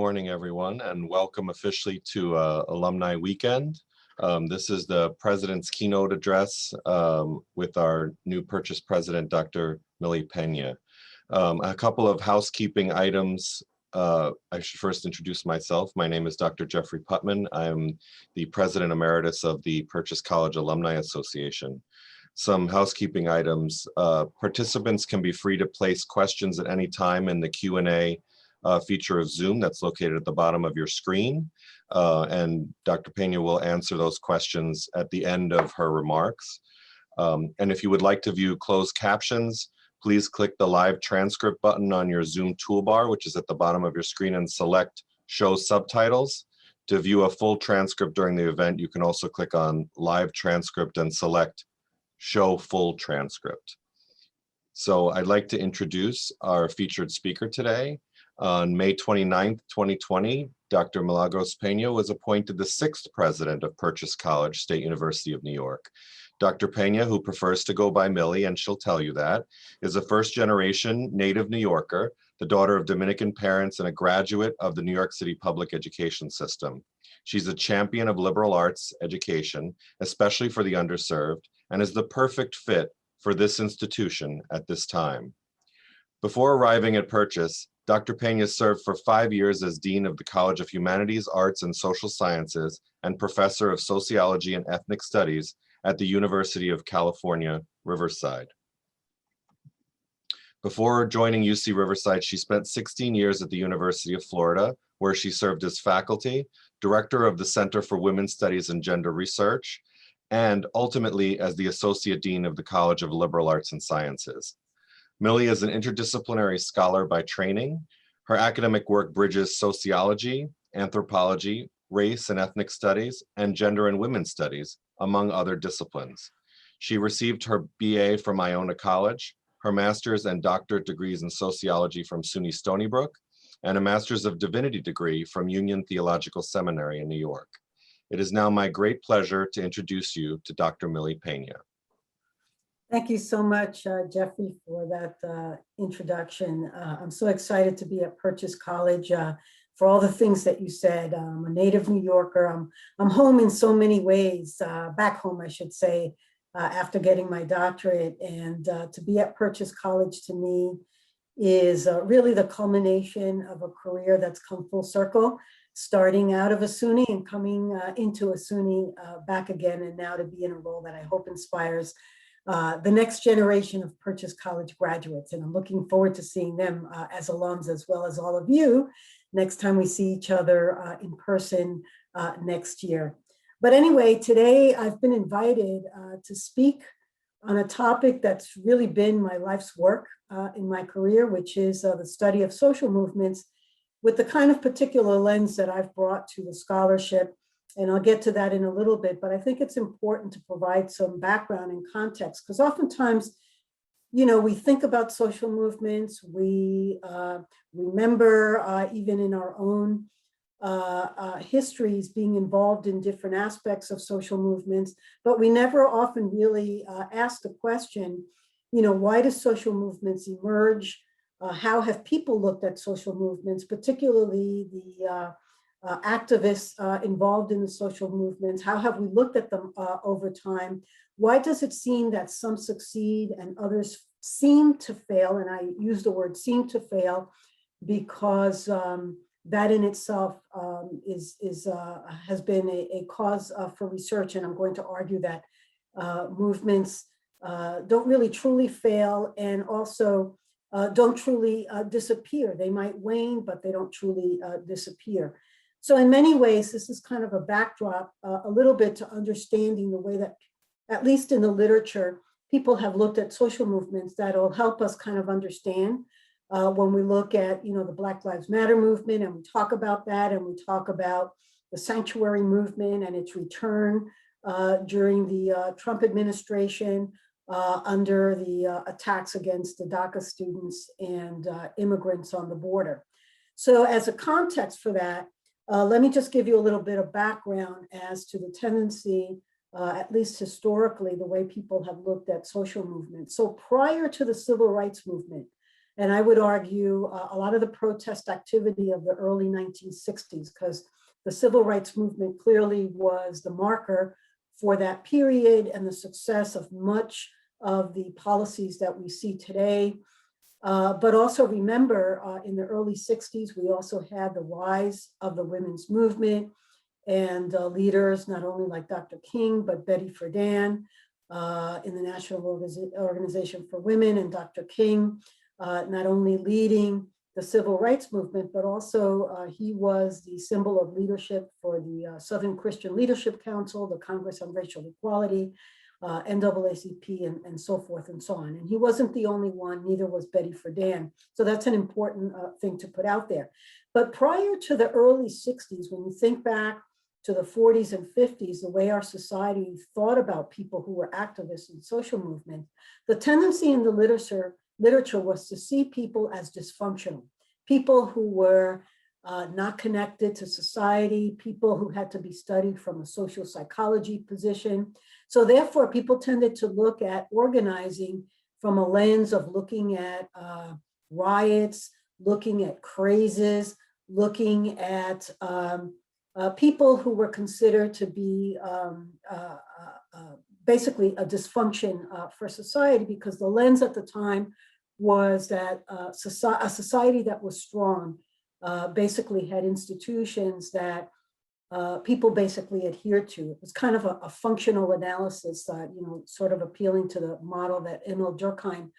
morning, everyone, and welcome officially to Alumni Weekend. This is the President's Keynote address with our new Purchase President, Dr. Millie Peña. A couple of housekeeping items. I should first introduce myself. My name is Dr. Jeffrey Putman. I'm the President Emeritus of the Purchase College Alumni Association. Some housekeeping items. Participants can be free to place questions at any time in the Q&A feature of Zoom that's located at the bottom of your screen. And Dr. Peña will answer those questions at the end of her remarks. And if you would like to view closed captions, please click the live transcript button on your Zoom toolbar, which is at the bottom of your screen, and select Show Subtitles. To view a full transcript during the event, you can also click on Live Transcript and select Show Full Transcript. So I'd like to introduce our featured speaker today. On May 29th, 2020, Dr. Milagros Peña was appointed the 6th president of Purchase College, State University of New York. Dr. Peña, who prefers to go by Millie, and she'll tell you that, is a first-generation native New Yorker, the daughter of Dominican parents and a graduate of the New York City public education system. She's a champion of liberal arts education, especially for the underserved, and is the perfect fit for this institution at this time. Before arriving at Purchase, Dr. Peña served for 5 years as Dean of the College of Humanities, Arts, and Social Sciences and Professor of Sociology and Ethnic Studies at the University of California, Riverside. Before joining UC Riverside, she spent 16 years at the University of Florida, where she served as faculty, director of the Center for Women's Studies and Gender Research, and ultimately as the Associate Dean of the College of Liberal Arts and Sciences. Millie is an interdisciplinary scholar by training. Her academic work bridges sociology, anthropology, race and ethnic studies, and gender and women's studies, among other disciplines. She received her BA from Iona College, her master's and doctorate degrees in sociology from SUNY Stony Brook, and a master's of divinity degree from Union Theological Seminary in New York. It is now my great pleasure to introduce you to Dr. Millie Peña. Thank you so much, Jeffrey, for that introduction. I'm so excited to be at Purchase College for all the things that you said. I'm a native New Yorker. I'm home in so many ways, back home, I should say, after getting my doctorate. And to be at Purchase College to me is really the culmination of a career that's come full circle, starting out of a SUNY and coming into a SUNY back again, and now to be in a role that I hope inspires the next generation of Purchase College graduates. And I'm looking forward to seeing them as alums, as well as all of you, next time we see each other in person next year. But anyway, today I've been invited to speak on a topic that's really been my life's work in my career, which is the study of social movements with the kind of particular lens that I've brought to the scholarship. And I'll get to that in a little bit, but I think it's important to provide some background and context, because oftentimes, you know, we think about social movements, we remember even in our own histories being involved in different aspects of social movements, but we never often really ask the question, you know, why do social movements emerge? How have people looked at social movements, particularly the activists involved in the social movements? How have we looked at them over time? Why does it seem that some succeed and others seem to fail? And I use the word seem to fail because that in itself has been a cause for research. And I'm going to argue that movements don't really truly fail, and also don't truly disappear. They might wane, but they don't truly disappear. So in many ways, this is kind of a backdrop a little bit to understanding the way that, at least in the literature, people have looked at social movements that'll help us kind of understand when we look at, you know, the Black Lives Matter movement, and we talk about that, and we talk about the sanctuary movement and its return during the Trump administration under the attacks against the DACA students and immigrants on the border. So as a context for that, let me just give you a little bit of background as to the tendency, at least historically, the way people have looked at social movements. So prior to the civil rights movement, And I would argue a lot of the protest activity of the early 1960s, because the civil rights movement clearly was the marker for that period and the success of much of the policies that we see today. But also remember, in the early 60s, we also had the rise of the women's movement and leaders, not only like Dr. King, but Betty Friedan in the National Organization for Women, and Dr. King, not only leading the civil rights movement, but also he was the symbol of leadership for the Southern Christian Leadership Council, the Congress on Racial Equality, NAACP, and so forth and so on. And he wasn't the only one, neither was Betty Friedan. So that's an important thing to put out there. But prior to the early 60s, when you think back to the 40s and 50s, the way our society thought about people who were activists in social movement, the tendency in the literature was to see people as dysfunctional, people who were not connected to society, people who had to be studied from a social psychology position. So therefore, people tended to look at organizing from a lens of looking at riots, looking at crazes, looking at people who were considered to be basically a dysfunction for society, because the lens at the time was that a society that was strong basically had institutions that people basically adhered to. It was kind of a functional analysis, sort of appealing to the model that Emil Durkheim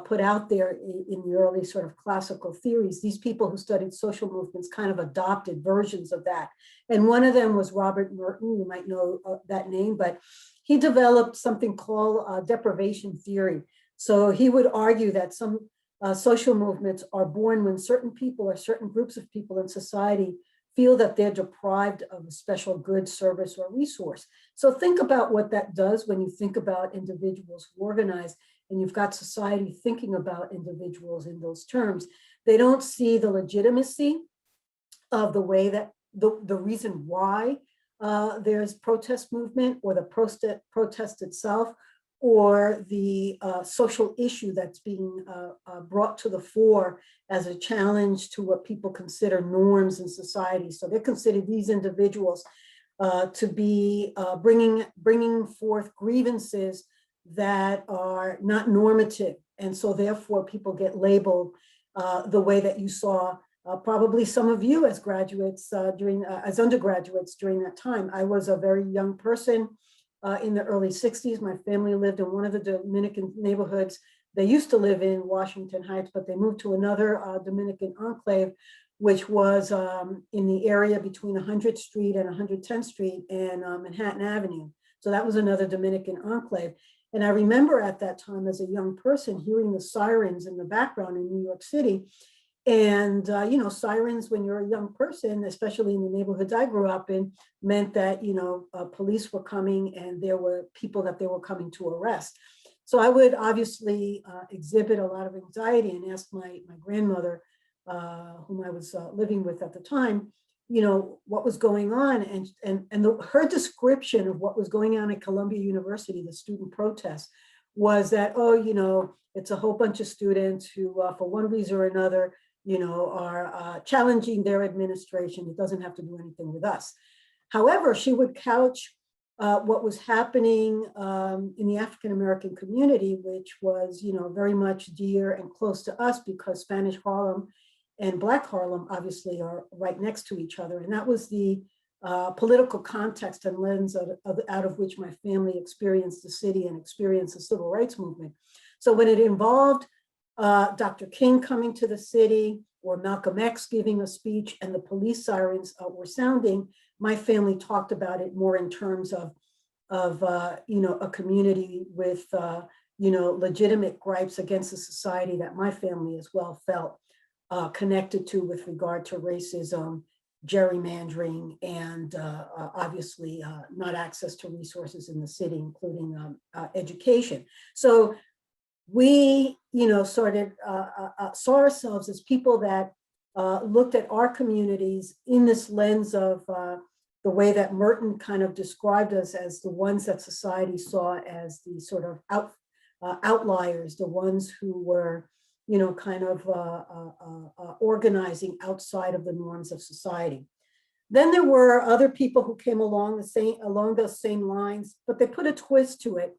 put out there in the early sort of classical theories. These people who studied social movements kind of adopted versions of that. And one of them was Robert Merton. You might know that name, but he developed something called deprivation theory. So he would argue that some social movements are born when certain people or certain groups of people in society feel that they're deprived of a special good, service, or resource. So think about what that does when you think about individuals who organize, and you've got society thinking about individuals in those terms. They don't see the legitimacy of the way that the reason why there's protest movement, or the protest itself, or the social issue that's being brought to the fore as a challenge to what people consider norms in society. So they consider these individuals to be bringing forth grievances that are not normative. And so therefore people get labeled the way that you saw probably some of you as graduates as undergraduates during that time. I was a very young person in the early 60s. My family lived in one of the Dominican neighborhoods. They used to live in Washington Heights, but they moved to another Dominican enclave, which was in the area between 100th Street and 110th Street and Manhattan Avenue. So that was another Dominican enclave. And I remember at that time as a young person hearing the sirens in the background in New York City. And, sirens when you're a young person, especially in the neighborhoods I grew up in, meant that, police were coming and there were people that they were coming to arrest. So I would obviously exhibit a lot of anxiety and ask my grandmother, whom I was living with at the time, what was going on. And her description of what was going on at Columbia University, the student protest, was that, it's a whole bunch of students who, for one reason or another, are challenging their administration. It doesn't have to do anything with us. However, she would couch what was happening in the African-American community, which was, very much dear and close to us, because Spanish Harlem and Black Harlem obviously are right next to each other. And that was the political context and lens out of which my family experienced the city and experienced the civil rights movement. So when it involved Dr. King coming to the city, or Malcolm X giving a speech, and the police sirens were sounding, my family talked about it more in terms of a community with legitimate gripes against the society that my family as well felt connected to with regard to racism, gerrymandering, and obviously not access to resources in the city, including education. So we, sort of saw ourselves as people that looked at our communities in this lens of the way that Merton kind of described us as the ones that society saw as the sort of outliers, the ones who were kind of organizing outside of the norms of society. Then there were other people who came along those same lines, but they put a twist to it,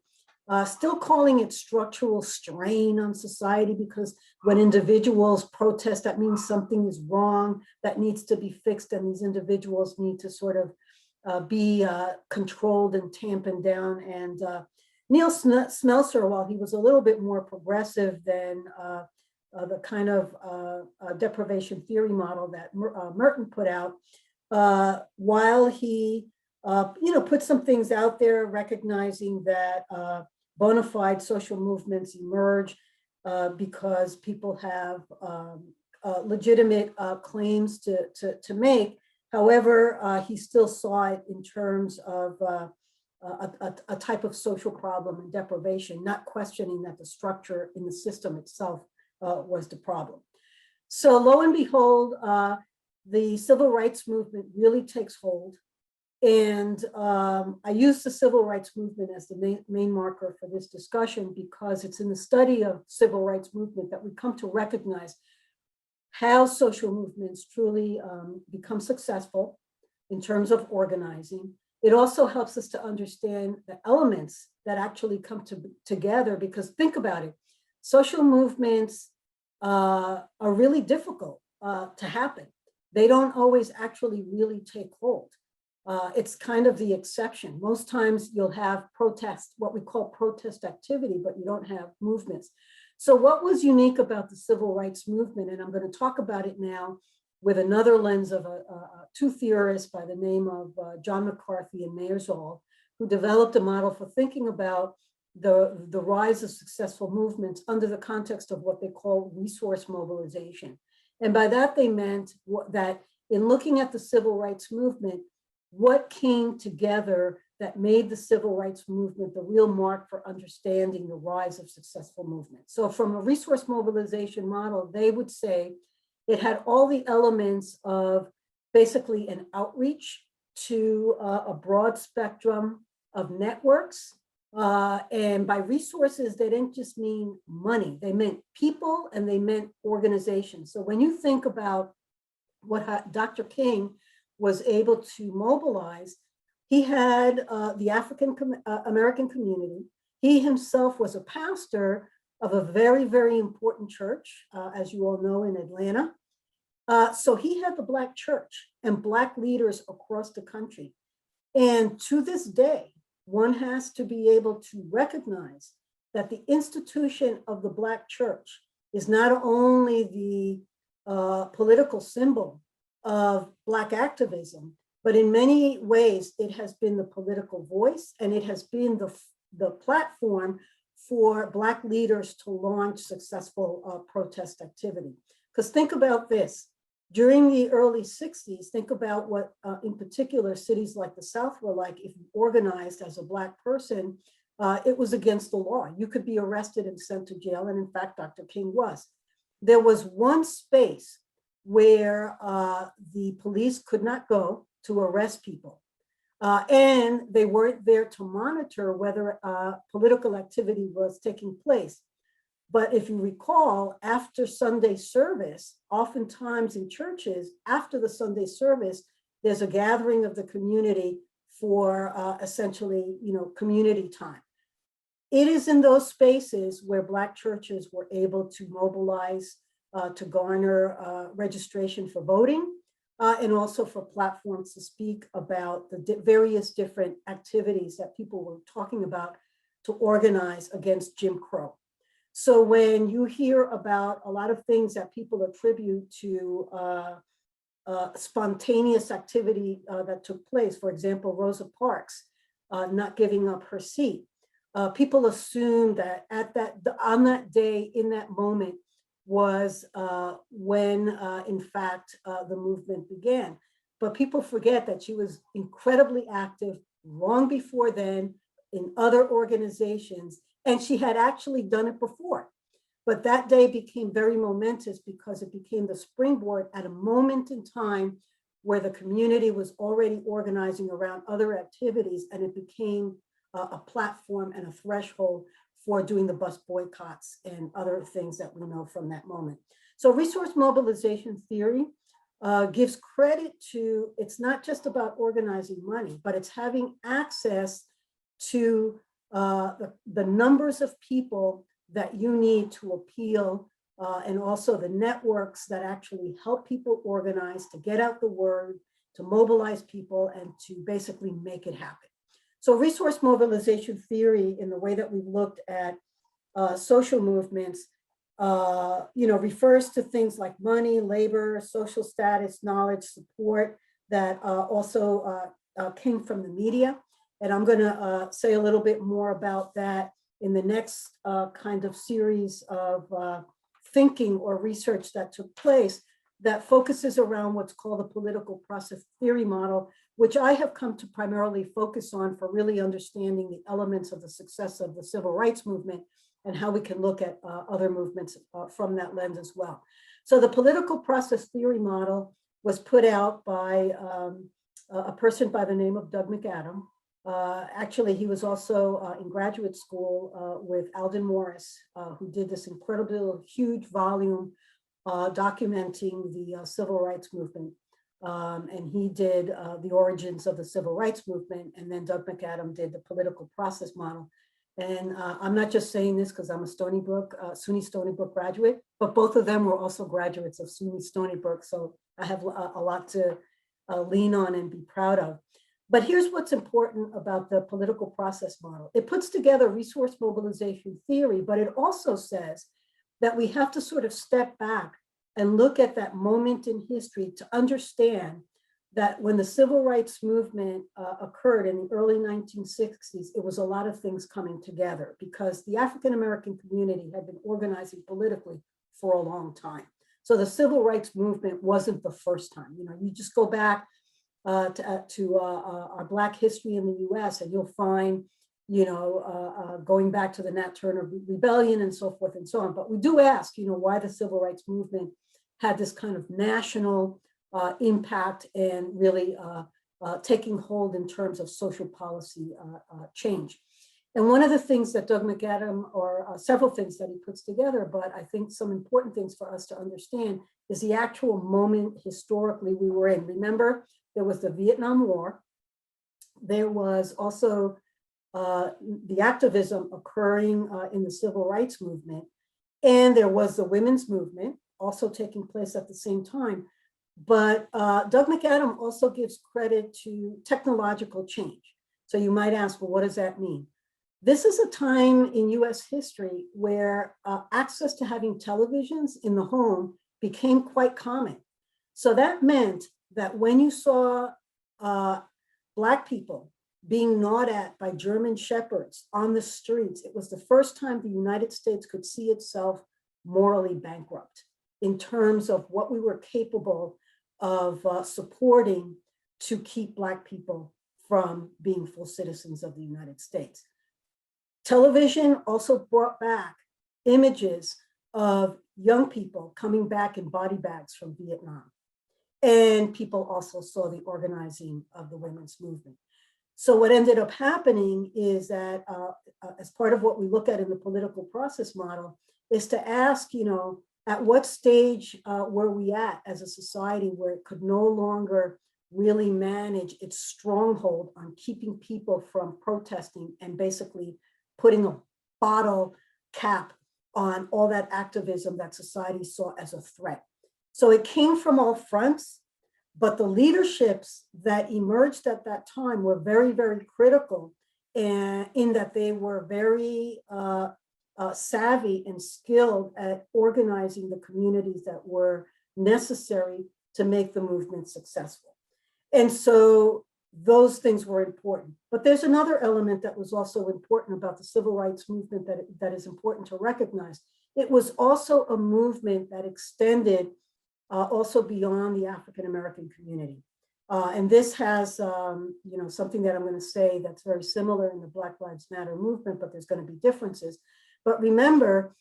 still calling it structural strain on society, because when individuals protest, that means something is wrong that needs to be fixed, and these individuals need to sort of be controlled and tampened down. And Neil Smeltzer, while he was a little bit more progressive than the kind of deprivation theory model that Merton put out, while he put some things out there, recognizing that bona fide social movements emerge because people have legitimate claims to make. However, he still saw it in terms of a type of social problem and deprivation, not questioning that the structure in the system itself was the problem. So lo and behold, the civil rights movement really takes hold. And I use the civil rights movement as the main marker for this discussion, because it's in the study of civil rights movement that we come to recognize how social movements truly become successful in terms of organizing. It also helps us to understand the elements that actually come together, because think about it, social movements are really difficult to happen. They don't always actually really take hold. It's kind of the exception. Most times you'll have protest, what we call protest activity, but you don't have movements. So what was unique about the civil rights movement, and I'm going to talk about it now with another lens of two theorists by the name of John McCarthy and Meyersall, who developed a model for thinking about the rise of successful movements under the context of what they call resource mobilization. And by that, they meant that in looking at the civil rights movement, what came together that made the civil rights movement the real mark for understanding the rise of successful movements. So from a resource mobilization model, they would say it had all the elements of basically an outreach to a broad spectrum of networks. And by resources, they didn't just mean money. They meant people and they meant organizations. So when you think about what Dr. King was able to mobilize, he had the African American community. He himself was a pastor of a very, very important church, as you all know, in Atlanta. So he had the Black church and Black leaders across the country. And to this day, one has to be able to recognize that the institution of the Black church is not only the political symbol of Black activism, but in many ways, it has been the political voice, and it has been the platform for Black leaders to launch successful protest activity. Because think about this, during the early 60s, think about what in particular cities like the South were like. If you organized as a Black person, it was against the law. You could be arrested and sent to jail, and in fact, Dr. King was. There was one space where the police could not go to arrest people. And they weren't there to monitor whether political activity was taking place. But if you recall, after Sunday service, oftentimes in churches, after the Sunday service, there's a gathering of the community for essentially, community time. It is in those spaces where Black churches were able to mobilize to garner registration for voting, and also for platforms to speak about the various different activities that people were talking about to organize against Jim Crow. So when you hear about a lot of things that people attribute to spontaneous activity that took place, for example, Rosa Parks not giving up her seat, people assume that on that day, in that moment, was when, in fact, the movement began. But people forget that she was incredibly active long before then in other organizations, and she had actually done it before. But that day became very momentous because it became the springboard at a moment in time where the community was already organizing around other activities, and it became a platform and a threshold for doing the bus boycotts and other things that we know from that moment. So resource mobilization theory gives credit to, it's not just about organizing money, but it's having access to the numbers of people that you need to appeal, and also the networks that actually help people organize, to get out the word, to mobilize people, and to basically make it happen. So resource mobilization theory, in the way that we've looked at social movements, refers to things like money, labor, social status, knowledge, support that also came from the media. And I'm going to say a little bit more about that in the next kind of series of thinking or research that took place that focuses around what's called the political process theory model, which I have come to primarily focus on for really understanding the elements of the success of the civil rights movement and how we can look at other movements from that lens as well. So the political process theory model was put out by a person by the name of Doug McAdam. Actually, he was also in graduate school with Alden Morris, who did this incredible, huge volume documenting the civil rights movement. And he did the origins of the civil rights movement, and then Doug McAdam did the political process model. And I'm not just saying this because I'm a SUNY Stony Brook graduate, but both of them were also graduates of SUNY Stony Brook. So I have a lot to lean on and be proud of. But here's what's important about the political process model. It puts together resource mobilization theory, but it also says that we have to sort of step back and look at that moment in history to understand that when the civil rights movement occurred in the early 1960s, it was a lot of things coming together because the African-American community had been organizing politically for a long time. So the civil rights movement wasn't the first time. You just go back to our Black history in the US and you'll find, going back to the Nat Turner Rebellion and so forth and so on. But we do ask, why the civil rights movement had this kind of national impact and really taking hold in terms of social policy change. And one of the things that Doug McAdam, or several things that he puts together, but I think some important things for us to understand is the actual moment historically we were in. Remember, there was the Vietnam War. There was also the activism occurring in the civil rights movement. And there was the women's movement also taking place at the same time. But Doug McAdam also gives credit to technological change. So you might ask, well, what does that mean? This is a time in US history where access to having televisions in the home became quite common. So that meant that when you saw Black people being gnawed at by German shepherds on the streets, it was the first time the United States could see itself morally bankrupt in terms of what we were capable of supporting to keep Black people from being full citizens of the United States. Television also brought back images of young people coming back in body bags from Vietnam. And people also saw the organizing of the women's movement. So what ended up happening is that as part of what we look at in the political process model is to ask, at what stage were we at as a society where it could no longer really manage its stronghold on keeping people from protesting and basically putting a bottle cap on all that activism that society saw as a threat. So it came from all fronts, but the leaderships that emerged at that time were very, very critical, and in that they were very savvy and skilled at organizing the communities that were necessary to make the movement successful. And so those things were important. But there's another element that was also important about the civil rights movement that is important to recognize. It was also a movement that extended also beyond the African-American community. And this has, something that I'm going to say that's very similar in the Black Lives Matter movement, but there's going to be differences. But remember,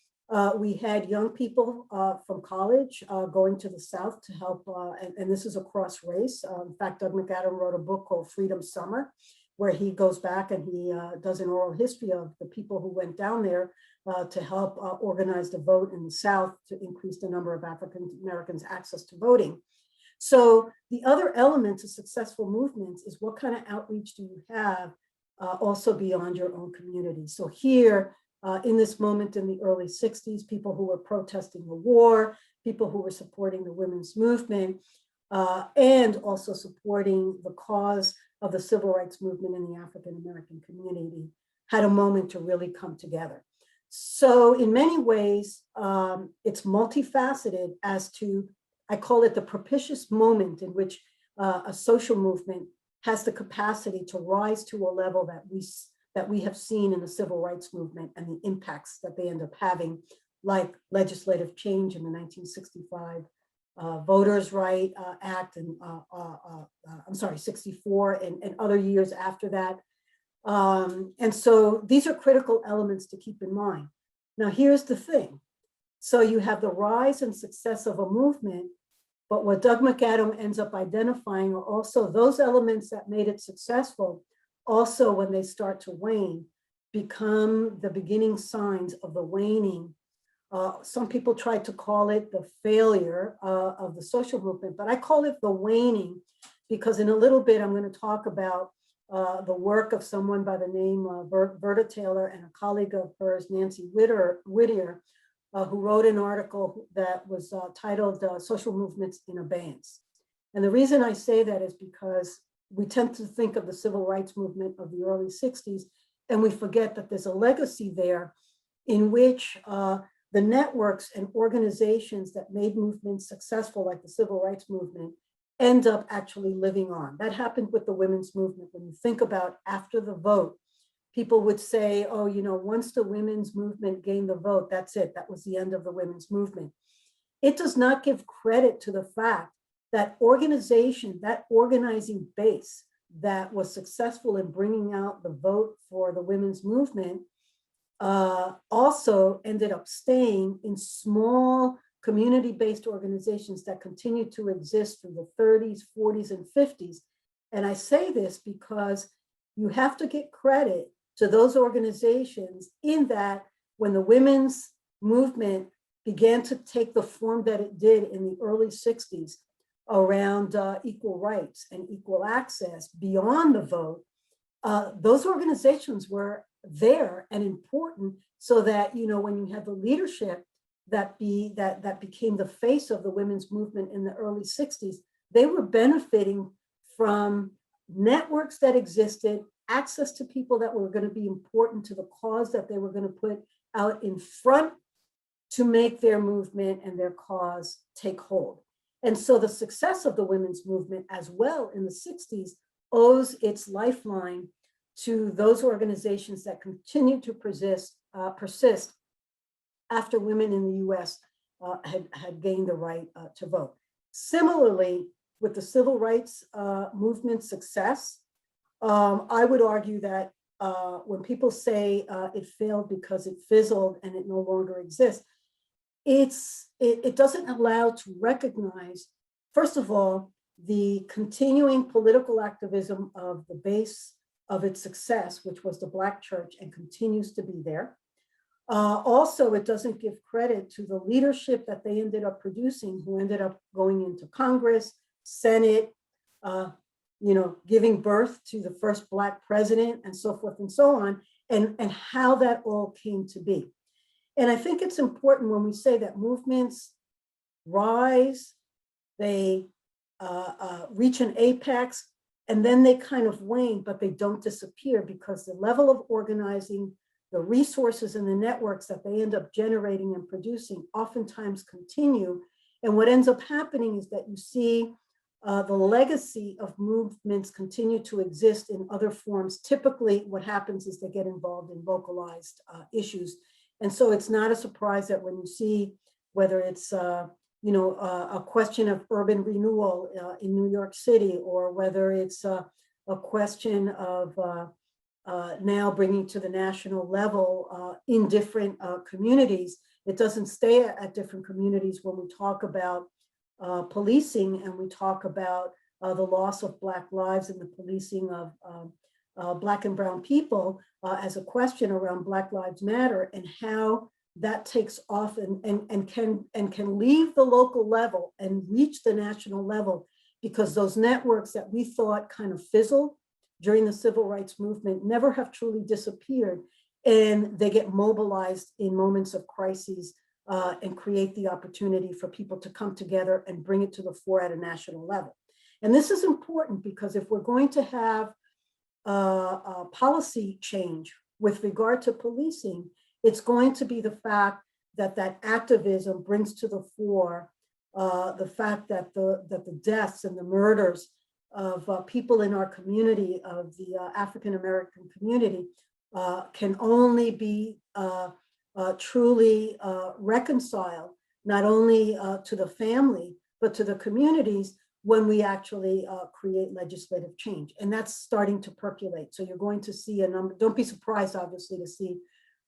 we had young people from college going to the South to help, and this is across race. In fact, Doug McAdam wrote a book called Freedom Summer, where he goes back and he does an oral history of the people who went down there to help organize the vote in the South to increase the number of African Americans' access to voting. So the other element to successful movements is what kind of outreach do you have also beyond your own community. So here, in this moment in the early 60s, people who were protesting the war, people who were supporting the women's movement, and also supporting the cause of the civil rights movement in the African American community had a moment to really come together. So in many ways, it's multifaceted as to, I call it the propitious moment in which a social movement has the capacity to rise to a level that we have seen in the civil rights movement and the impacts that they end up having, like legislative change in the 1965 Voters' Right Act, and 64 and other years after that. And so these are critical elements to keep in mind. Now, here's the thing. So you have the rise and success of a movement, but what Doug McAdam ends up identifying are also those elements that made it successful, also when they start to wane, become the beginning signs of the waning. Some people try to call it the failure of the social movement, but I call it the waning, because in a little bit, I'm going to talk about the work of someone by the name of Berta Taylor and a colleague of hers, Nancy Whittier, who wrote an article that was titled Social Movements in Abeyance. And the reason I say that is because we tend to think of the civil rights movement of the early 60s, and we forget that there's a legacy there in which the networks and organizations that made movements successful, like the civil rights movement, end up actually living on. That happened with the women's movement. When you think about after the vote, people would say, oh, you know, once the women's movement gained the vote, that's it. That was the end of the women's movement. It does not give credit to the fact that organization, that organizing base that was successful in bringing out the vote for the women's movement also ended up staying in small community-based organizations that continue to exist through the 30s, 40s, and 50s. And I say this because you have to get credit to those organizations in that when the women's movement began to take the form that it did in the early 60s around equal rights and equal access beyond the vote, those organizations were there and important, so that, you know, when you had the leadership that became the face of the women's movement in the early 60s, they were benefiting from networks that existed, access to people that were going to be important to the cause that they were going to put out in front to make their movement and their cause take hold. And so the success of the women's movement as well in the 60s owes its lifeline to those organizations that continue to persist after women in the US had gained the right to vote. Similarly, with the civil rights movement success, I would argue that when people say it failed because it fizzled and it no longer exists, it doesn't allow to recognize, first of all, the continuing political activism of the base of its success, which was the Black church and continues to be there. Also, it doesn't give credit to the leadership that they ended up producing, who ended up going into Congress, Senate, giving birth to the first Black president, and so forth and so on, and how that all came to be. And I think it's important when we say that movements rise, they reach an apex, and then they kind of wane, but they don't disappear, because the level of organizing, the resources and the networks that they end up generating and producing oftentimes continue. And what ends up happening is that you see the legacy of movements continue to exist in other forms. Typically, what happens is they get involved in vocalized issues. And so it's not a surprise that when you see whether it's a question of urban renewal in New York City, or whether it's a question of now bringing to the national level in different communities. It doesn't stay at different communities when we talk about policing, and we talk about the loss of Black lives and the policing of Black and brown people as a question around Black Lives Matter and how that takes off and can leave the local level and reach the national level, because those networks that we thought kind of fizzled during the civil rights movement never have truly disappeared, and they get mobilized in moments of crises and create the opportunity for people to come together and bring it to the fore at a national level. And this is important because if we're going to have a policy change with regard to policing, it's going to be the fact that that activism brings to the fore the fact that the deaths and the murders of people in our community, of the African-American community, can only be truly reconciled, not only to the family, but to the communities when we actually create legislative change. And that's starting to percolate. So you're going to see a number, don't be surprised, obviously, to see,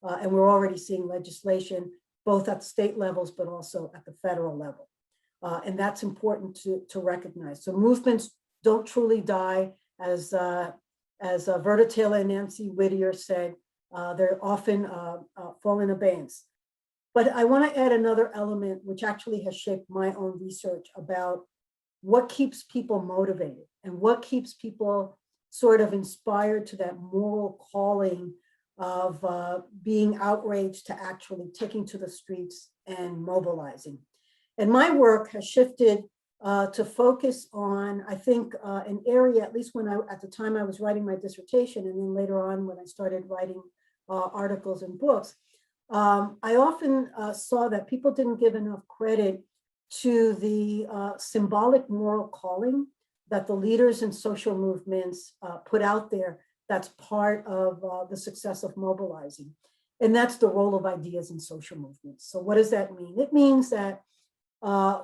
and we're already seeing legislation, both at the state levels, but also at the federal level. And that's important to recognize. So movements don't truly die, as Verda Taylor and Nancy Whittier said, they're often fall in abeyance. But I want to add another element, which actually has shaped my own research about what keeps people motivated and what keeps people sort of inspired to that moral calling of being outraged to actually taking to the streets and mobilizing. And my work has shifted to focus on, I think, an area, at least when at the time I was writing my dissertation, and then later on when I started writing articles and books, I often saw that people didn't give enough credit to the symbolic moral calling that the leaders in social movements put out there that's part of the success of mobilizing. And that's the role of ideas in social movements. So what does that mean? It means that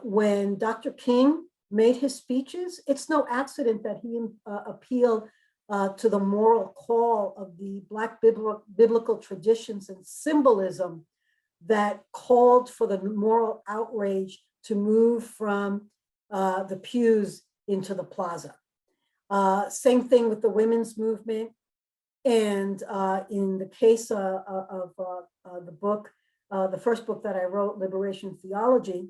when Dr. King made his speeches, it's no accident that he appealed to the moral call of the Black biblical traditions and symbolism that called for the moral outrage to move from the pews into the plaza. Same thing with the women's movement. And in the case of the book, the first book that I wrote, Liberation Theology,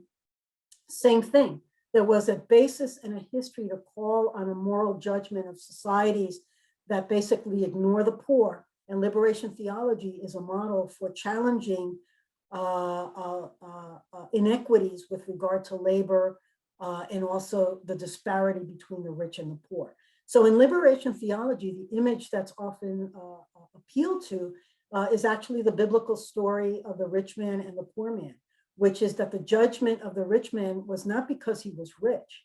same thing. There was a basis and a history to call on a moral judgment of societies that basically ignore the poor. And liberation theology is a model for challenging inequities with regard to labor and also the disparity between the rich and the poor. So in liberation theology, the image that's often appealed to is actually the biblical story of the rich man and the poor man, which is that the judgment of the rich man was not because he was rich,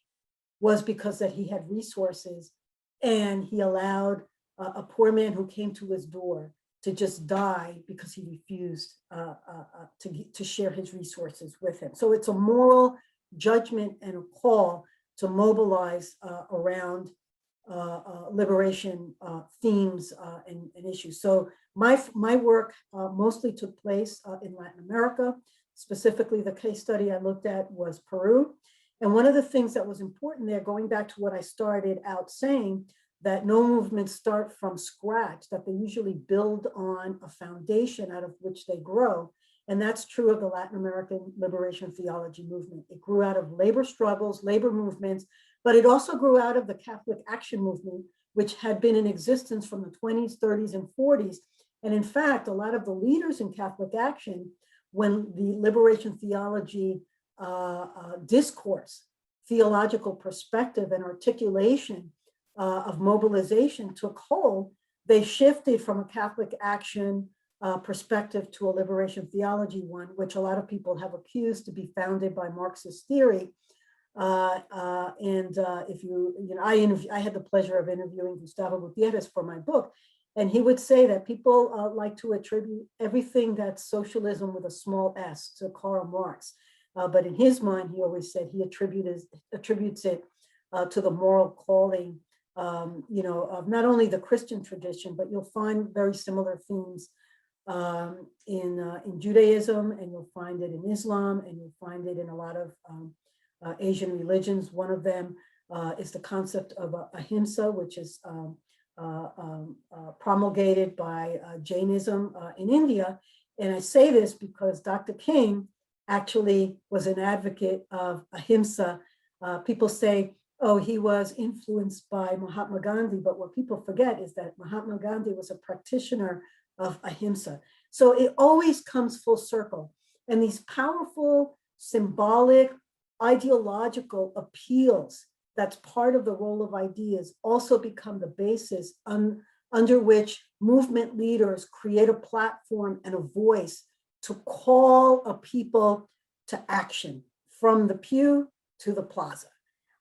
was because that he had resources, and he allowed a poor man who came to his door to just die because he refused to share his resources with him. So it's a moral judgment and a call to mobilize around liberation themes and issues. So my work mostly took place in Latin America. Specifically, the case study I looked at was Peru. And one of the things that was important there, going back to what I started out saying, that no movements start from scratch, that they usually build on a foundation out of which they grow. And that's true of the Latin American liberation theology movement. It grew out of labor struggles, labor movements, but it also grew out of the Catholic Action Movement, which had been in existence from the 20s, 30s, and 40s. And in fact, a lot of the leaders in Catholic Action, when the liberation theology discourse, theological perspective and articulation of mobilization took hold, they shifted from a Catholic Action perspective to a liberation theology one, which a lot of people have accused to be founded by Marxist theory. If I had the pleasure of interviewing Gustavo Gutierrez for my book, and he would say that people like to attribute everything that's socialism with a small s to Karl Marx. But in his mind, he always said he attributes it to the moral calling, of not only the Christian tradition, but you'll find very similar themes in Judaism, and you'll find it in Islam, and you'll find it in a lot of Asian religions. One of them is the concept of ahimsa, which is promulgated by Jainism in India. And I say this because Dr. King actually was an advocate of ahimsa. People say, oh, he was influenced by Mahatma Gandhi, but what people forget is that Mahatma Gandhi was a practitioner of ahimsa. So it always comes full circle. And these powerful, symbolic, ideological appeals that's part of the role of ideas also become the basis under which movement leaders create a platform and a voice to call a people to action from the pew to the plaza.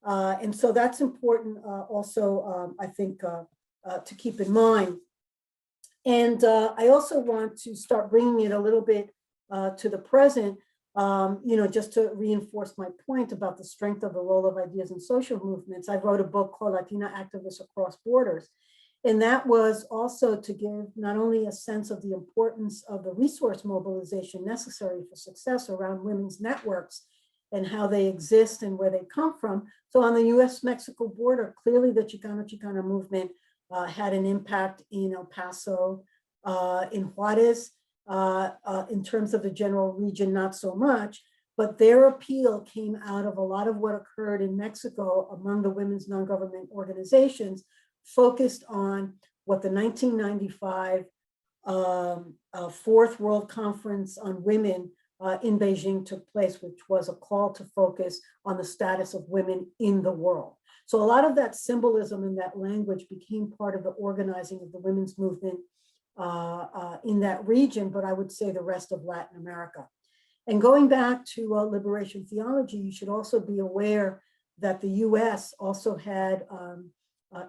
And so that's important also, I think, to keep in mind. And I also want to start bringing it a little bit to the present, just to reinforce my point about the strength of the role of ideas in social movements. I wrote a book called Latina Activists Across Borders. And that was also to give not only a sense of the importance of the resource mobilization necessary for success around women's networks and how they exist and where they come from. So on the US-Mexico border, clearly the Chicano movement had an impact in El Paso, in Juarez, in terms of the general region, not so much, but their appeal came out of a lot of what occurred in Mexico among the women's non-government organizations, focused on what the 1995 Fourth World Conference on Women in Beijing took place, which was a call to focus on the status of women in the world. So a lot of that symbolism and that language became part of the organizing of the women's movement in that region, but I would say the rest of Latin America. And going back to liberation theology, you should also be aware that the US also had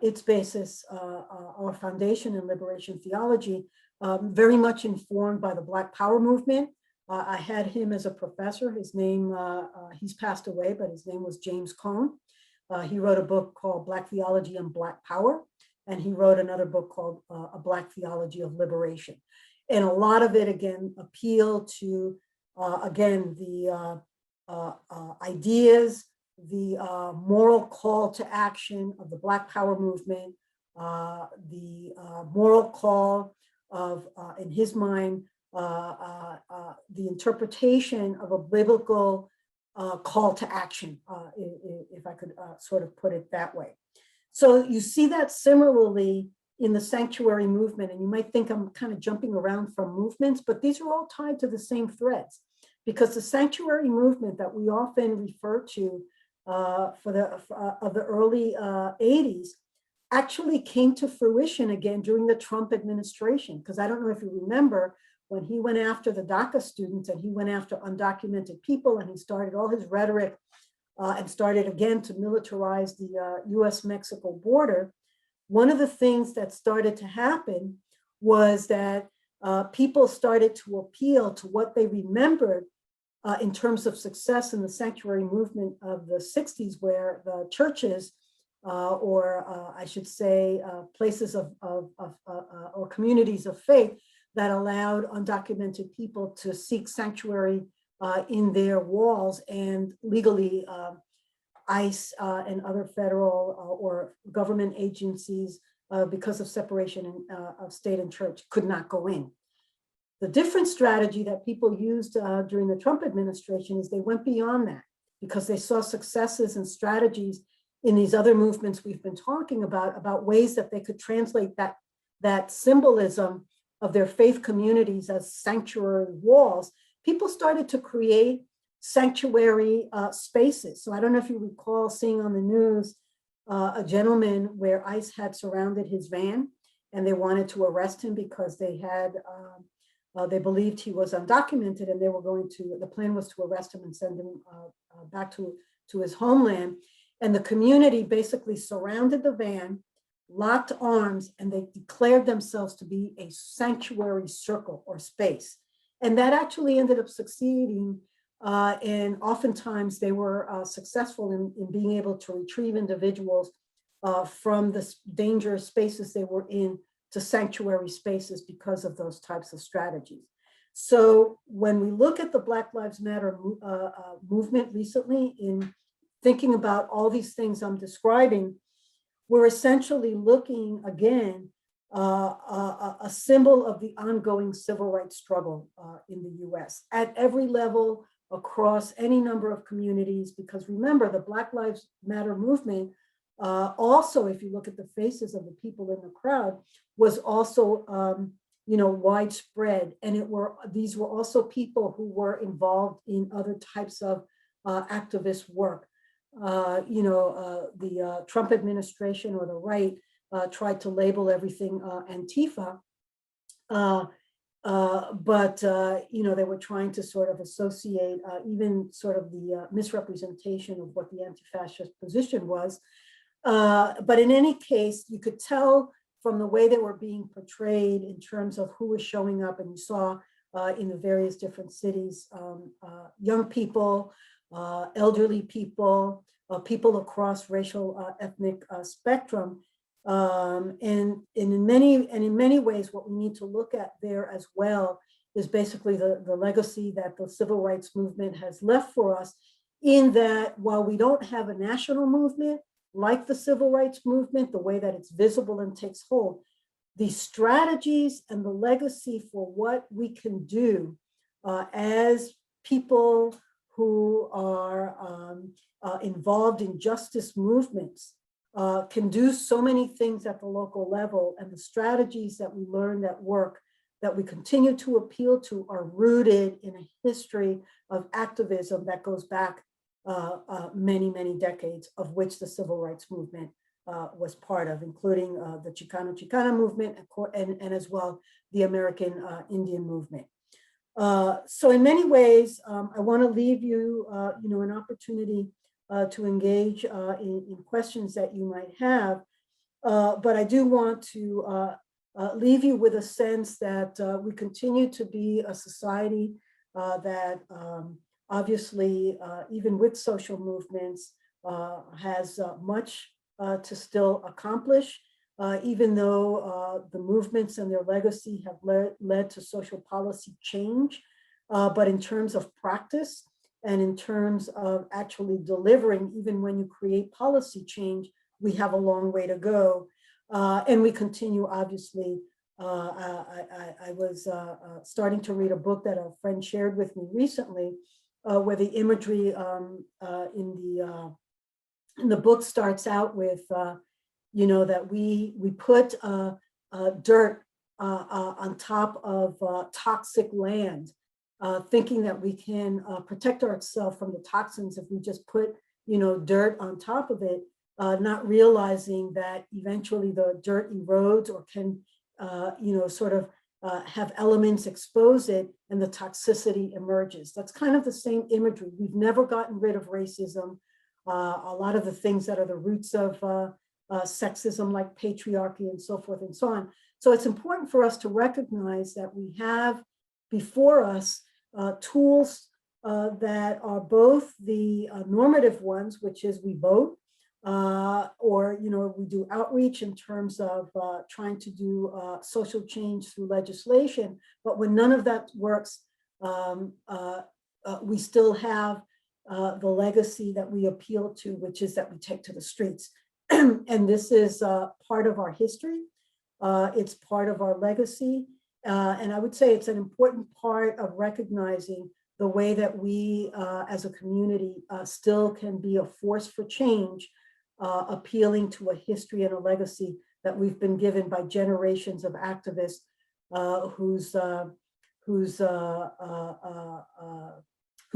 its basis or foundation in liberation theology, very much informed by the Black Power movement. I had him as a professor. His name, he's passed away, but his name was James Cone. He wrote a book called Black Theology and Black Power, and he wrote another book called A Black Theology of Liberation. And a lot of it, again, appealed to, again, the ideas, the moral call to action of the Black Power movement, the moral call of, in his mind, the interpretation of a biblical call to action, if I could sort of put it that way. So you see that similarly in the sanctuary movement, and you might think I'm kind of jumping around from movements, but these are all tied to the same threads, because the sanctuary movement that we often refer to of the early 80s actually came to fruition again during the Trump administration. Because I don't know if you remember when he went after the DACA students and he went after undocumented people, and he started all his rhetoric and started again to militarize the US-Mexico border. One of the things that started to happen was that people started to appeal to what they remembered in terms of success in the sanctuary movement of the 60s, where the churches, or I should say places of or communities of faith that allowed undocumented people to seek sanctuary in their walls, and legally ICE and other federal or government agencies, because of separation of state and church, could not go in. The different strategy that people used during the Trump administration is they went beyond that, because they saw successes and strategies in these other movements we've been talking about ways that they could translate that symbolism of their faith communities as sanctuary walls. People started to create sanctuary spaces. So I don't know if you recall seeing on the news a gentleman where ICE had surrounded his van, and they wanted to arrest him because they had they believed he was undocumented, and they were going to, the plan was to arrest him and send him back to his homeland. And the community basically surrounded the van, locked arms, and they declared themselves to be a sanctuary circle or space. And that actually ended up succeeding. And oftentimes they were successful in being able to retrieve individuals from the dangerous spaces they were in to sanctuary spaces because of those types of strategies. So when we look at the Black Lives Matter movement recently, in thinking about all these things I'm describing, we're essentially looking again a symbol of the ongoing civil rights struggle in the US at every level, across any number of communities, because remember, the Black Lives Matter movement, also, if you look at the faces of the people in the crowd, was also widespread. And these were also people who were involved in other types of activist work. The Trump administration or the right tried to label everything Antifa, but they were trying to sort of associate even sort of the misrepresentation of what the anti-fascist position was. But in any case, you could tell from the way they were being portrayed in terms of who was showing up, and you saw in the various different cities, young people, elderly people, people across racial, ethnic spectrum. And in many ways, what we need to look at there as well is basically the legacy that the civil rights movement has left for us, in that while we don't have a national movement like the civil rights movement, the way that it's visible and takes hold, the strategies and the legacy for what we can do as people who are involved in justice movements can do so many things at the local level, and the strategies that we learn that work, that we continue to appeal to, are rooted in a history of activism that goes back many, many decades, of which the civil rights movement was part of, including the Chicano movement and as well the American Indian movement. So in many ways, I want to leave you, an opportunity to engage in questions that you might have. But I do want to leave you with a sense that we continue to be a society that obviously, even with social movements, has much to still accomplish, even though the movements and their legacy have led to social policy change. But in terms of practice, and in terms of actually delivering, even when you create policy change, we have a long way to go. And we continue, obviously. I was starting to read a book that a friend shared with me recently, where the imagery in the book starts out with, that we put dirt on top of toxic land, thinking that we can protect ourselves from the toxins if we just put, dirt on top of it, not realizing that eventually the dirt erodes or can, have elements expose it, and the toxicity emerges. That's kind of the same imagery. We've never gotten rid of racism. A lot of the things that are the roots of sexism, like patriarchy and so forth and so on. So it's important for us to recognize that we have before us tools that are both the normative ones, which is we vote, or we do outreach in terms of trying to do social change through legislation. But when none of that works, we still have the legacy that we appeal to, which is that we take to the streets. And this is part of our history. It's part of our legacy. And I would say it's an important part of recognizing the way that we as a community still can be a force for change, appealing to a history and a legacy that we've been given by generations of activists whose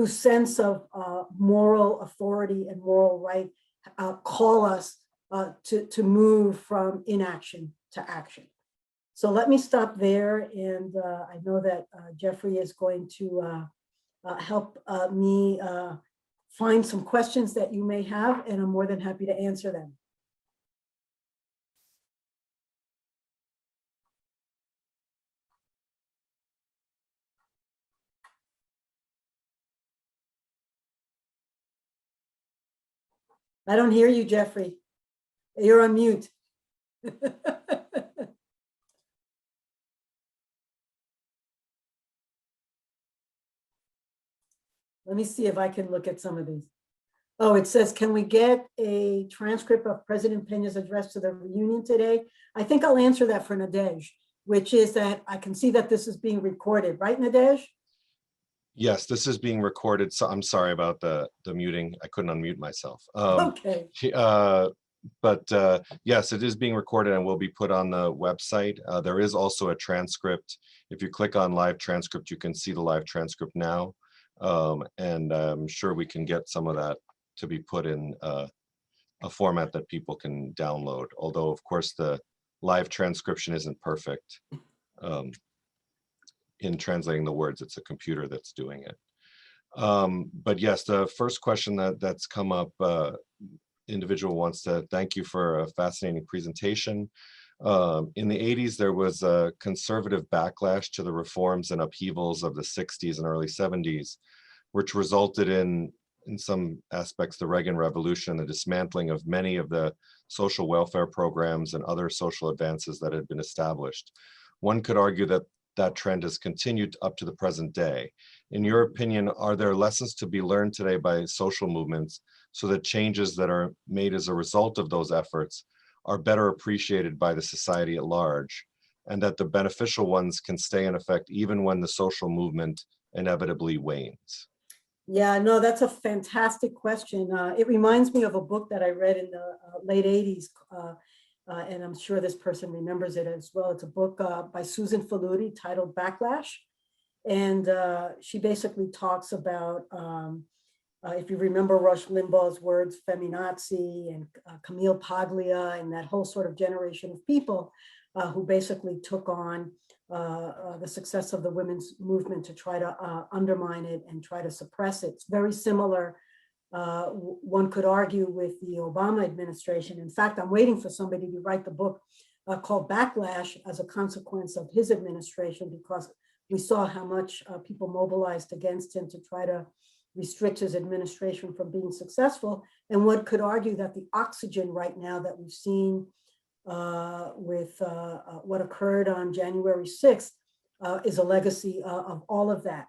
sense of moral authority and moral right call us to move from inaction to action. So let me stop there, and I know that Jeffrey is going to help me find some questions that you may have, and I'm more than happy to answer them. I don't hear you, Jeffrey. You're on mute. Let me see if I can look at some of these. Oh, it says, can we get a transcript of President Peña's address to the reunion today? I think I'll answer that for Nadej, which is that I can see that this is being recorded, right, Nadej? Yes, this is being recorded. So I'm sorry about the muting. I couldn't unmute myself. Okay. Yes, it is being recorded and will be put on the website. There is also a transcript. If you click on live transcript, you can see the live transcript now. And I'm sure we can get some of that to be put in a format that people can download. Although, of course, the live transcription isn't perfect. In translating the words, it's a computer that's doing it. But yes, the first question that's come up, individual wants to thank you for a fascinating presentation. In the 80s, there was a conservative backlash to the reforms and upheavals of the 60s and early 70s, which resulted in some aspects, the Reagan Revolution, the dismantling of many of the social welfare programs and other social advances that had been established. One could argue that that trend has continued up to the present day. In your opinion, are there lessons to be learned today by social movements so that changes that are made as a result of those efforts are better appreciated by the society at large, and that the beneficial ones can stay in effect even when the social movement inevitably wanes? Yeah, no, that's a fantastic question. It reminds me of a book that I read in the late 80s, and I'm sure this person remembers it as well. It's a book by Susan Faludi titled Backlash. And she basically talks about, if you remember Rush Limbaugh's words, feminazi and Camille Paglia and that whole sort of generation of people who basically took on the success of the women's movement to try to undermine it and try to suppress it. It's very similar, one could argue, with the Obama administration. In fact, I'm waiting for somebody to write the book called Backlash as a consequence of his administration, because we saw how much people mobilized against him to try to restrict his administration from being successful. And one could argue that the oxygen right now that we've seen with what occurred on January 6th is a legacy of all of that.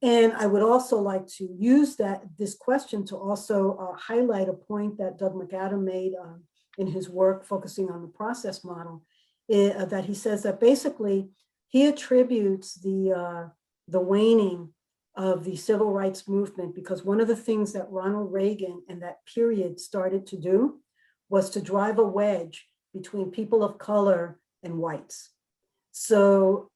And I would also like to use this question to also highlight a point that Doug McAdam made in his work focusing on the process model, that he says that basically he attributes the waning of the civil rights movement because one of the things that Ronald Reagan and that period started to do was to drive a wedge between people of color and whites. So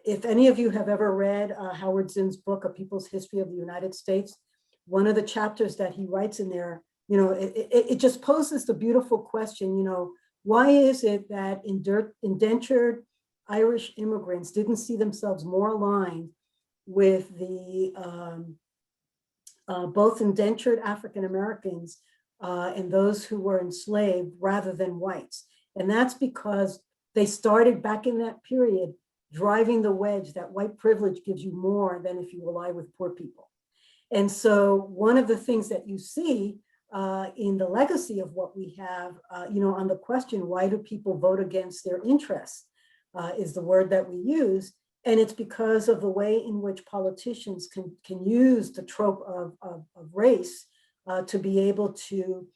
if any of you have ever read Howard Zinn's book, A People's History of the United States, one of the chapters that he writes in there, you know, it just poses the beautiful question, you know, why is it that indentured Irish immigrants didn't see themselves more aligned with the both indentured African Americans and those who were enslaved rather than whites? And that's because they started back in that period driving the wedge that white privilege gives you more than if you ally with poor people. And so one of the things that you see in the legacy of what we have, you know, on the question, why do people vote against their interests, is the word that we use. And it's because of the way in which politicians can use the trope of race to be able to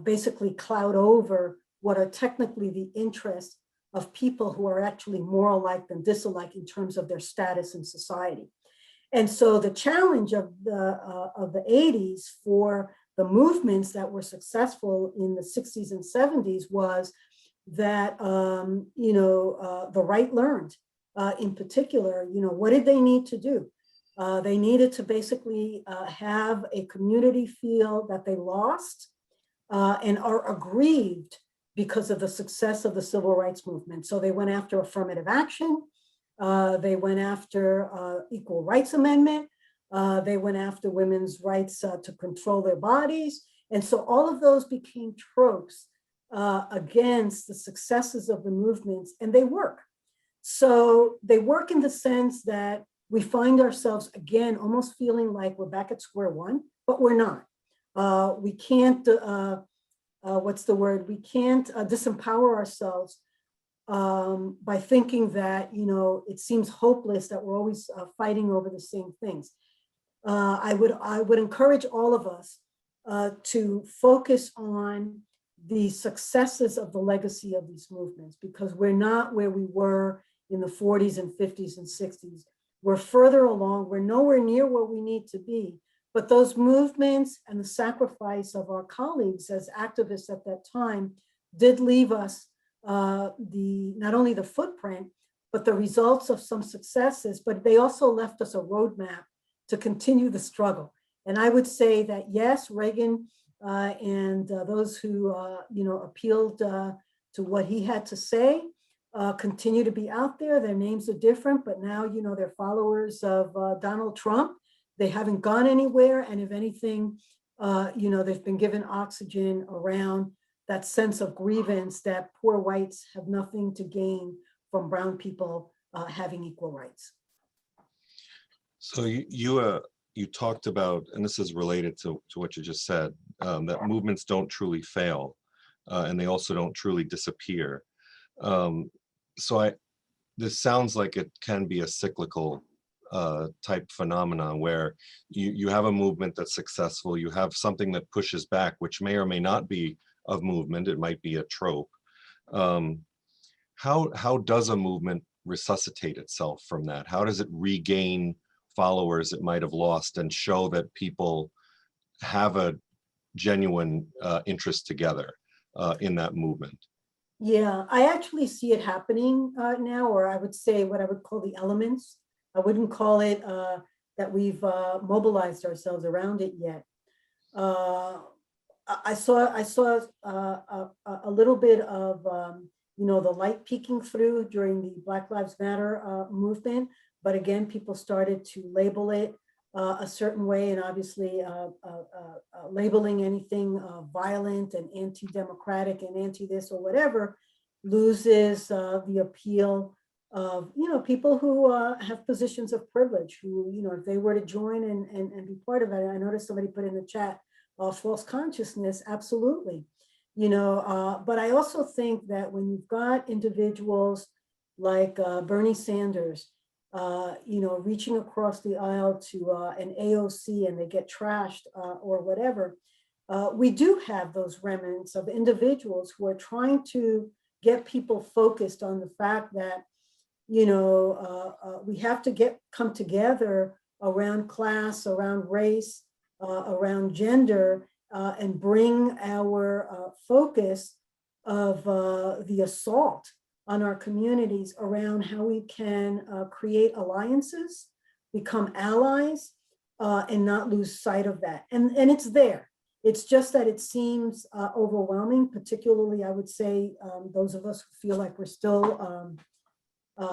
basically cloud over what are technically the interests of people who are actually more alike than disalike in terms of their status in society. And so the challenge of the 80s for the movements that were successful in the 60s and 70s was that, you know, the right learned in particular, you know, what did they need to do? They needed to basically have a community feel that they lost and are aggrieved because of the success of the civil rights movement. So they went after affirmative action. They went after equal rights amendment. They went after women's rights to control their bodies. And so all of those became tropes against the successes of the movements, and they work. So they work in the sense that we find ourselves, again, almost feeling like we're back at square one, but we're not. We can't, what's the word? We can't disempower ourselves by thinking that, you know, it seems hopeless that we're always fighting over the same things. I would encourage all of us to focus on the successes of the legacy of these movements, because we're not where we were in the 40s and 50s and 60s. We're further along. We're nowhere near where we need to be. But those movements and the sacrifice of our colleagues as activists at that time did leave us not only the footprint, but the results of some successes, but they also left us a roadmap to continue the struggle. And I would say that yes, Reagan and those who appealed to what he had to say continue to be out there. Their names are different, but now they're followers of Donald Trump. They haven't gone anywhere, and if anything, they've been given oxygen around that sense of grievance that poor whites have nothing to gain from brown people having equal rights. So you talked about, and this is related to what you just said, that movements don't truly fail, and they also don't truly disappear. This sounds like it can be a cyclical type phenomenon where you have a movement that's successful, you have something that pushes back, which may or may not be of movement, it might be a trope. How does a movement resuscitate itself from that? How does it regain followers it might have lost and show that people have a genuine interest together in that movement? Yeah, I actually see it happening now, or I would say what I would call the elements. I wouldn't call it that we've mobilized ourselves around it yet. I saw a little bit of the light peeking through during the Black Lives Matter movement, but again, people started to label it a certain way, and obviously labeling anything violent and anti-democratic and anti-this or whatever loses the appeal of people who have positions of privilege, who if they were to join and be part of it. I noticed somebody put in the chat false consciousness, absolutely. But I also think that when you've got individuals like Bernie Sanders, reaching across the aisle to an AOC and they get trashed or whatever, we do have those remnants of individuals who are trying to get people focused on the fact that, we have to come together around class, around race, around gender, and bring our focus of the assault on our communities around how we can create alliances, become allies, and not lose sight of that. And it's there. It's just that it seems overwhelming, particularly, I would say, those of us who feel like we're still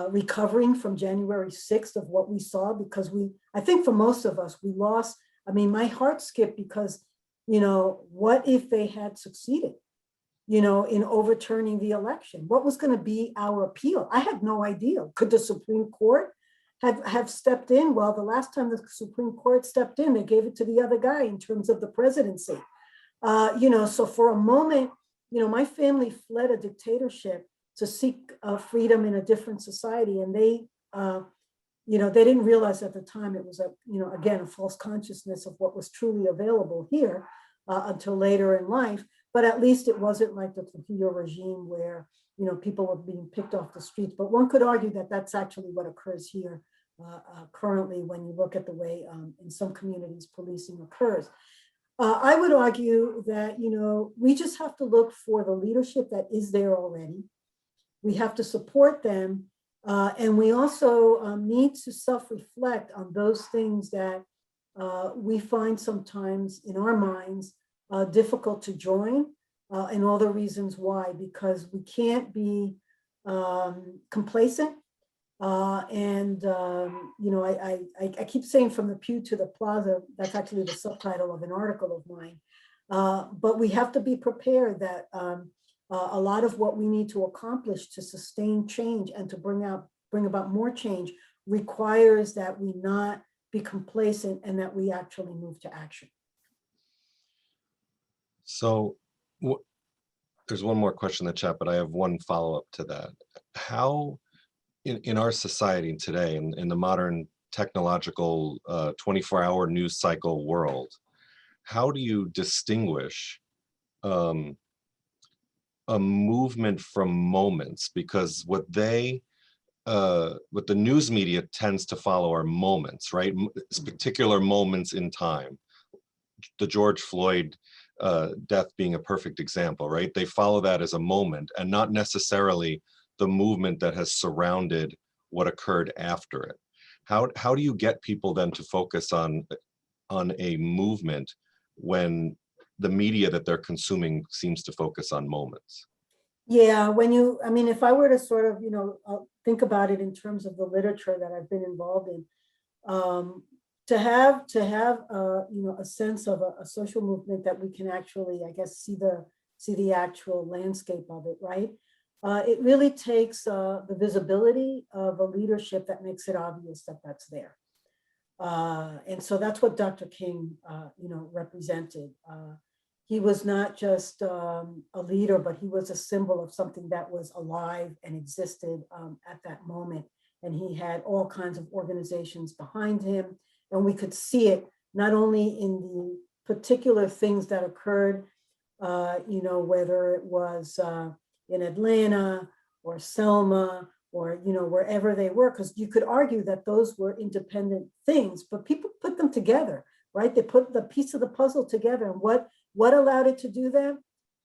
recovering from January 6th of what we saw, because I think for most of us, we lost, my heart skipped because, what if they had succeeded? In overturning the election? What was going to be our appeal? I had no idea. Could the Supreme Court have stepped in? Well, the last time the Supreme Court stepped in, they gave it to the other guy in terms of the presidency. So for a moment, my family fled a dictatorship to seek freedom in a different society. And they didn't realize at the time it was again, a false consciousness of what was truly available here until later in life. But at least it wasn't like the Trujillo regime where, people were being picked off the streets. But one could argue that that's actually what occurs here currently when you look at the way in some communities policing occurs. I would argue that, we just have to look for the leadership that is there already. We have to support them. And we also need to self-reflect on those things that we find sometimes in our minds difficult to join, and all the reasons why, because we can't be complacent. I keep saying from the pew to the plaza, that's actually the subtitle of an article of mine. But we have to be prepared that a lot of what we need to accomplish to sustain change and to bring about more change requires that we not be complacent and that we actually move to action. So there's one more question in the chat, but I have one follow-up to that. How, in our society today, in the modern technological 24-hour news cycle world, how do you distinguish a movement from moments? Because what the news media tends to follow are moments, right? Particular moments in time. The George Floyd death being a perfect example, right? They follow that as a moment and not necessarily the movement that has surrounded what occurred after it. How do you get people then to focus on a movement when the media that they're consuming seems to focus on moments? Yeah, I mean, if I were to sort of, think about it in terms of the literature that I've been involved in, to have a sense of a social movement that we can actually, I guess, see the actual landscape of it, right? It really takes the visibility of a leadership that makes it obvious that that's there. And so that's what Dr. King, represented. He was not just a leader, but he was a symbol of something that was alive and existed at that moment. And he had all kinds of organizations behind him. And we could see it not only in the particular things that occurred, whether it was in Atlanta or Selma or, wherever they were, because you could argue that those were independent things, but people put them together, right? They put the piece of the puzzle together. And what allowed it to do that?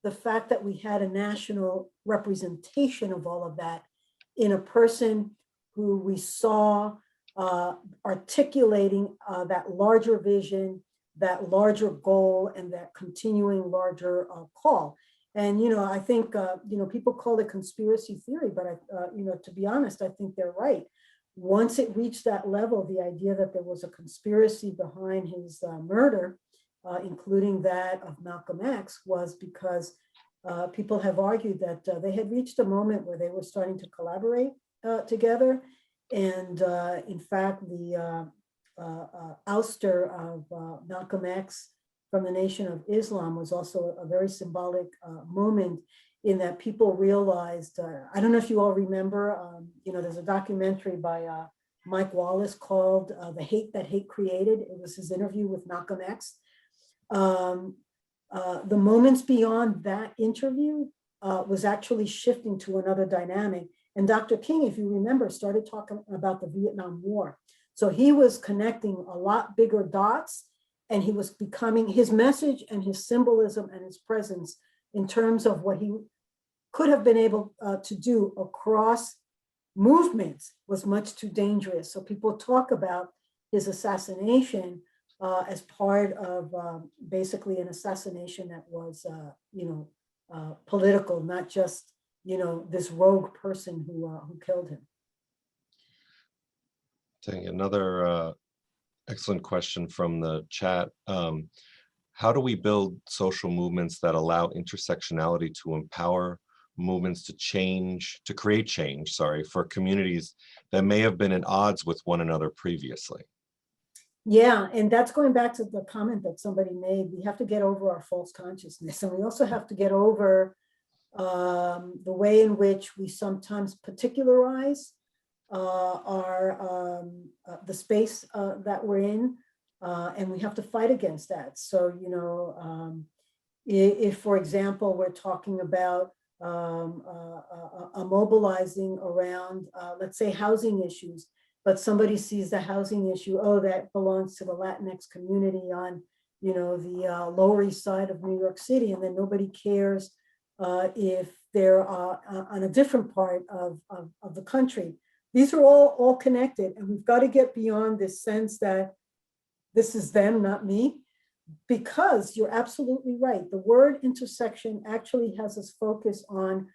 The fact that we had a national representation of all of that in a person who we saw articulating that larger vision, that larger goal, and that continuing larger call. And, I think, people call it conspiracy theory, but, to be honest, I think they're right. Once it reached that level, the idea that there was a conspiracy behind his murder, including that of Malcolm X, was because people have argued that they had reached a moment where they were starting to collaborate together. And in fact, the ouster of Malcolm X from the Nation of Islam was also a very symbolic moment, in that people realized, I don't know if you all remember, there's a documentary by Mike Wallace called The Hate That Hate Created. It was his interview with Malcolm X. The moments beyond that interview was actually shifting to another dynamic. And Dr. King, if you remember, started talking about the Vietnam War. So he was connecting a lot bigger dots, and he was becoming, his message and his symbolism and his presence in terms of what he could have been able to do across movements was much too dangerous. So people talk about his assassination as part of basically an assassination that was, political, not just, this rogue person who killed him. Take another excellent question from the chat. How do we build social movements that allow intersectionality to empower movements to create change, for communities that may have been at odds with one another previously? Yeah, and that's going back to the comment that somebody made. We have to get over our false consciousness, and we also have to get over the way in which we sometimes particularize the space that we're in, and we have to fight against that. So, if, for example, we're talking about mobilizing around, let's say, housing issues, but somebody sees the housing issue, oh, that belongs to the Latinx community on, the Lower East Side of New York City, and then nobody cares if they're on a different part of the country. These are all connected, and we've got to get beyond this sense that this is them, not me, because you're absolutely right. The word intersection actually has us focus on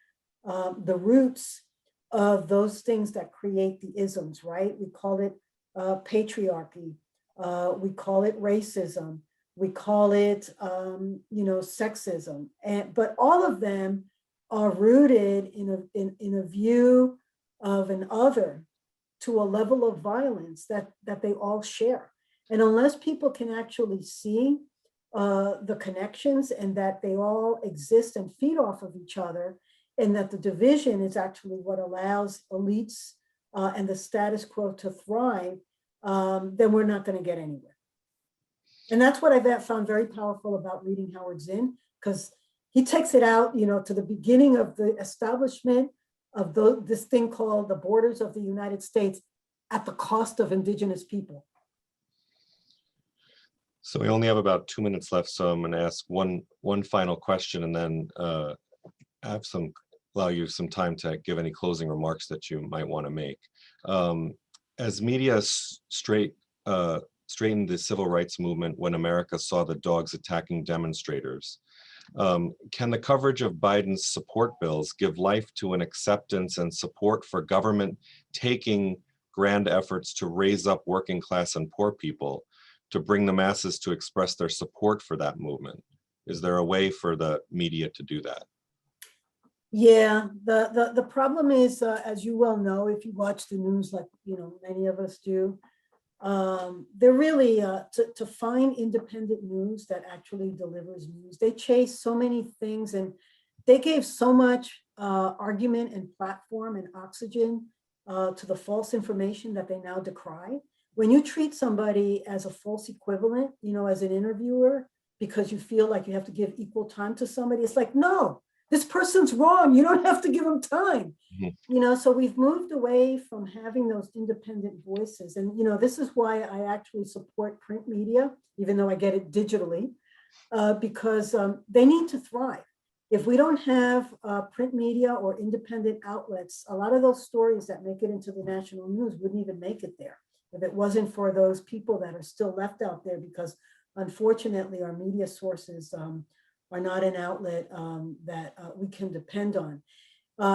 the roots of those things that create the isms, right? We call it patriarchy. We call it racism. We call it, sexism. But all of them are rooted in a view of an other to a level of violence that they all share. And unless people can actually see the connections and that they all exist and feed off of each other, and that the division is actually what allows elites and the status quo to thrive, then we're not going to get anywhere. And that's what I've found very powerful about reading Howard Zinn, because he takes it out, to the beginning of the establishment of this thing called the borders of the United States at the cost of indigenous people. So we only have about 2 minutes left, so I'm going to ask one final question, and then allow you some time to give any closing remarks that you might want to make. As media straightened the civil rights movement when America saw the dogs attacking demonstrators, can the coverage of Biden's support bills give life to an acceptance and support for government taking grand efforts to raise up working class and poor people, to bring the masses to express their support for that movement? Is there a way for the media to do that? Yeah, the problem is, as you well know, if you watch the news like many of us do, they're really to find independent news that actually delivers news. They chase so many things, and they gave so much argument and platform and oxygen to the false information that they now decry. When you treat somebody as a false equivalent, as an interviewer, because you feel like you have to give equal time to somebody, it's like, no, this person's wrong. You don't have to give them time. Mm-hmm. So we've moved away from having those independent voices. And, this is why I actually support print media, even though I get it digitally, because they need to thrive. If we don't have print media or independent outlets, a lot of those stories that make it into the national news wouldn't even make it there if it wasn't for those people that are still left out there, because unfortunately our media sources are not an outlet that we can depend on.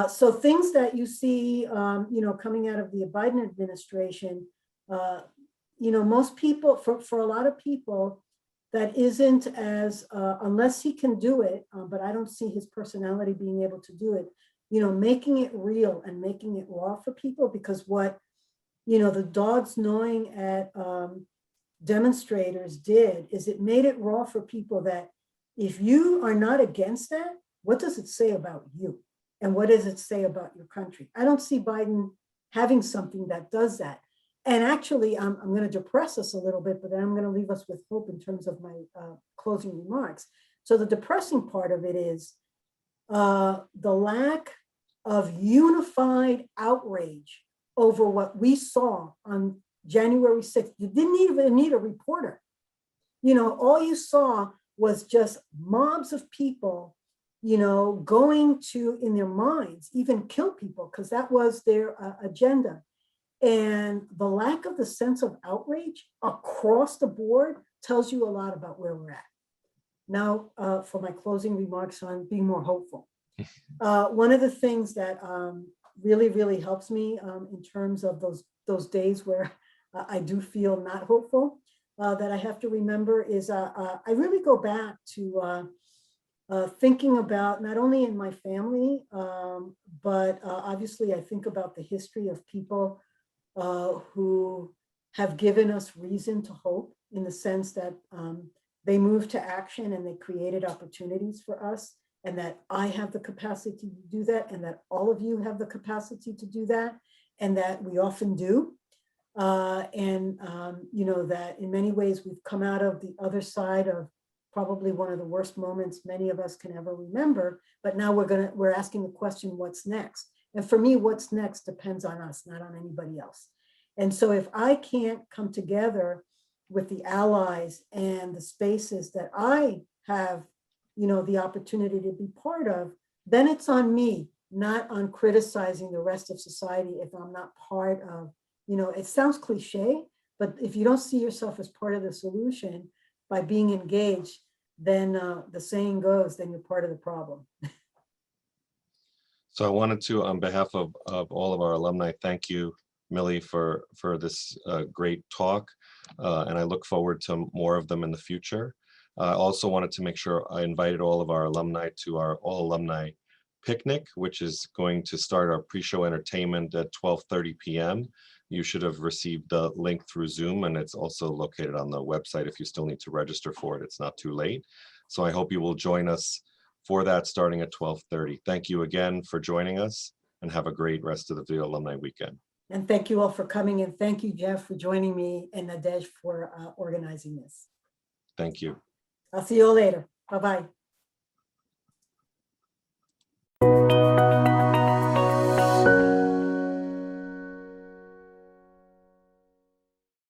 So things that you see, coming out of the Biden administration, most people, for a lot of people, that isn't as, unless he can do it, but I don't see his personality being able to do it, making it real and making it raw for people, because what, the dogs gnawing at demonstrators did is it made it raw for people that if you are not against that, what does it say about you? And what does it say about your country? I don't see Biden having something that does that. And actually, I'm going to depress us a little bit, but then I'm going to leave us with hope in terms of my closing remarks. So the depressing part of it is the lack of unified outrage over what we saw on January 6th. You didn't even need a reporter. All you saw was just mobs of people, going to, in their minds, even kill people, because that was their agenda. And the lack of the sense of outrage across the board tells you a lot about where we're at. Now, for my closing remarks on being more hopeful. One of the things that really, really helps me in terms of those days where I do feel not hopeful, that I have to remember is I really go back to thinking about not only in my family, but obviously I think about the history of people who have given us reason to hope, in the sense that they moved to action and they created opportunities for us, and that I have the capacity to do that, and that all of you have the capacity to do that, and that we often do. That in many ways we've come out of the other side of probably one of the worst moments many of us can ever remember, but now we're asking the question, what's next? And for me, what's next depends on us, not on anybody else. And so if I can't come together with the allies and the spaces that I have, the opportunity to be part of, then it's on me, not on criticizing the rest of society if I'm not part of, it sounds cliche, but if you don't see yourself as part of the solution by being engaged, then the saying goes, then you're part of the problem. So I wanted to, on behalf of all of our alumni, thank you, Millie, for this great talk. And I look forward to more of them in the future. I also wanted to make sure I invited all of our alumni to our all alumni picnic, which is going to start our pre-show entertainment at 12:30 p.m. You should have received the link through Zoom, and it's also located on the website if you still need to register for it. It's not too late. So I hope you will join us for that starting at 12:30. Thank you again for joining us, and have a great rest of the alumni weekend. And thank you all for coming, and thank you, Jeff, for joining me, and Nadej for organizing this. Thank you. I'll see you all later. Bye-bye.